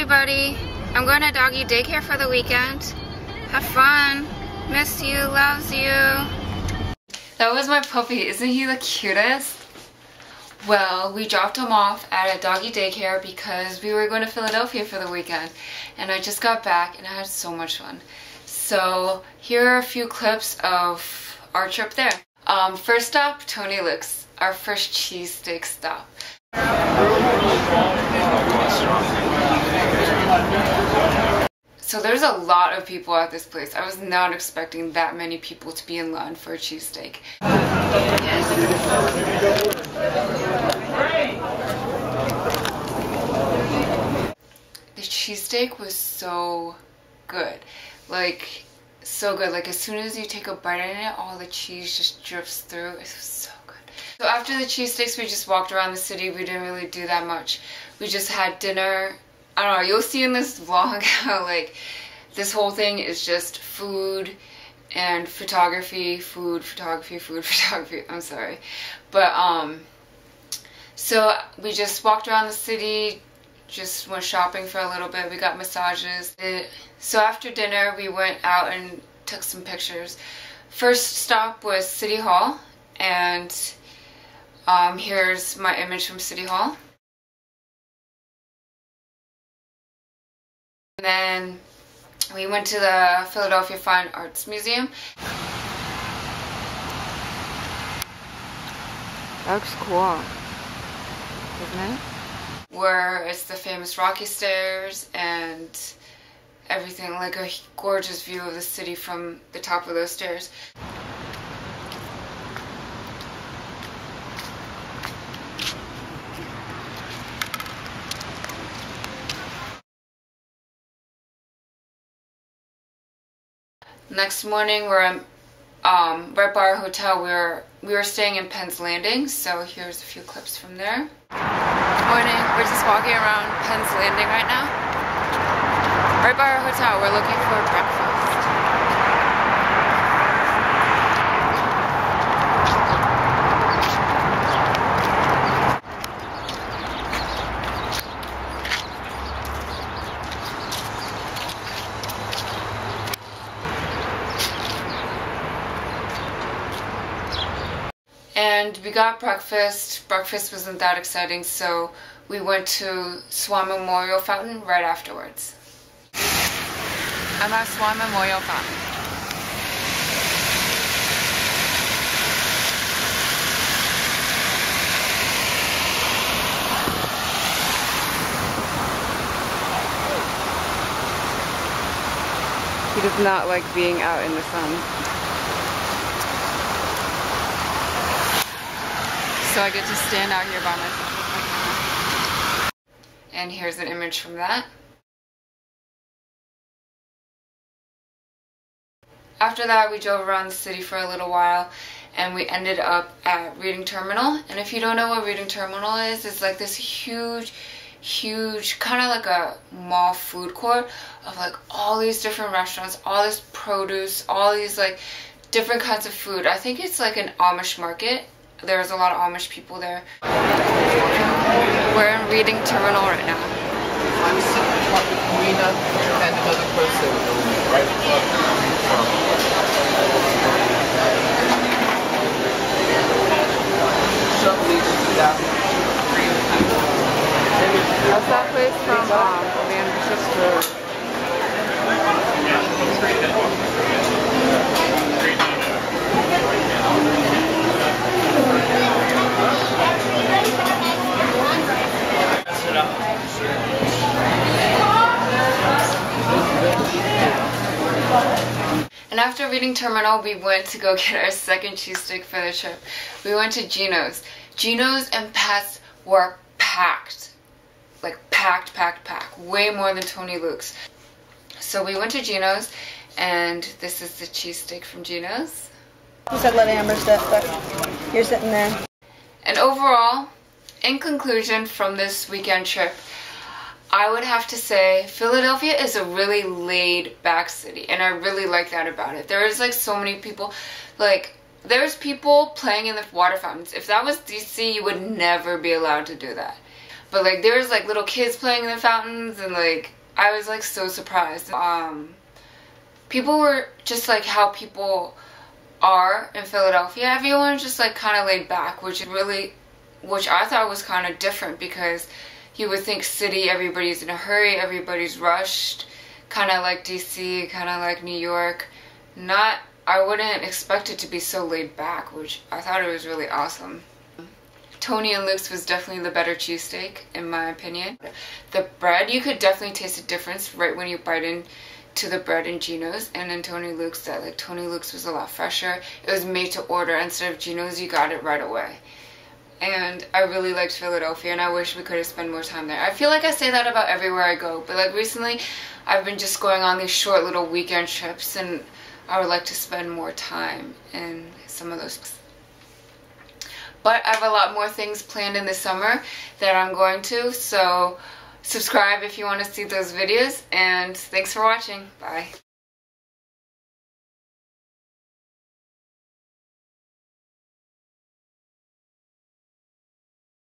everybody. I'm going to doggy daycare for the weekend. Have fun. Miss you. Loves you. That was my puppy. Isn't he the cutest? Well, we dropped him off at a doggy daycare because we were going to Philadelphia for the weekend. And I just got back and I had so much fun. So here are a few clips of our trip there. First stop, Tony Luke's, our first cheesesteak stop. So there's a lot of people at this place. I was not expecting that many people to be in line for a cheesesteak. The cheesesteak was so good. Like, so good. Like, as soon as you take a bite in it, all the cheese just drips through. It was so good. So after the cheesesteaks, we just walked around the city. We didn't really do that much. We just had dinner. I don't know, you'll see in this vlog how, like, this whole thing is just food and photography, food, photography, food, photography. I'm sorry. But, so we just walked around the city, just went shopping for a little bit. We got massages. So after dinner, we went out and took some pictures. First stop was City Hall, and here's my image from City Hall. And then we went to the Philadelphia Fine Arts Museum. That looks cool, isn't it? Where it's the famous Rocky Stairs and everything, like a gorgeous view of the city from the top of those stairs. Next morning, we're right by our hotel. We were staying in Penn's Landing, so here's a few clips from there. Morning, we're just walking around Penn's Landing right now. Right by our hotel, we're looking for breakfast. And we got breakfast. Breakfast wasn't that exciting, so we went to Swan Memorial Fountain right afterwards. I'm at Swan Memorial Fountain. He does not like being out in the sun. So I get to stand out here by myself. And here's an image from that. After that, we drove around the city for a little while and we ended up at Reading Terminal. And if you don't know what Reading Terminal is, it's like this huge, kind of like a mall food court of like all these different restaurants, all this produce, all these like different kinds of food. I think it's like an Amish market. There's a lot of Amish people there. We're in Reading Terminal right now. I'm sitting with Marina and another person right above. That's that place from Van Bishop's Road. And after Reading Terminal, we went to go get our second cheesesteak for the trip. We went to Geno's. Geno's and Pat's were packed. Like packed. Way more than Tony Luke's. So we went to Geno's, and this is the cheesesteak from Geno's. You said let Amber sit, but you're sitting there. And overall, in conclusion from this weekend trip, I would have to say Philadelphia is a really laid-back city, and I really like that about it. There is like so many people, like there's people playing in the water fountains. If that was DC, you would never be allowed to do that. But like there was like little kids playing in the fountains, and like I was like so surprised. People were just like how people are in Philadelphia. Everyone's just like kind of laid back, which I thought was kind of different, because you would think city, everybody's in a hurry, everybody's rushed, kind of like DC, kind of like New York. I wouldn't expect it to be so laid back, which I thought it was really awesome. Tony and Luke's was definitely the better cheesesteak, in my opinion. The bread, you could definitely taste a difference right when you bite into the bread in Gino's, and in Tony Luke's, that like Tony Luke's was a lot fresher. It was made to order. Instead of Gino's, you got it right away. And I really liked Philadelphia, and I wish we could have spent more time there. I feel like I say that about everywhere I go, but like recently I've been just going on these short little weekend trips, and I would like to spend more time in some of those. But I have a lot more things planned in the summer that I'm going to, so subscribe if you want to see those videos, and thanks for watching. Bye.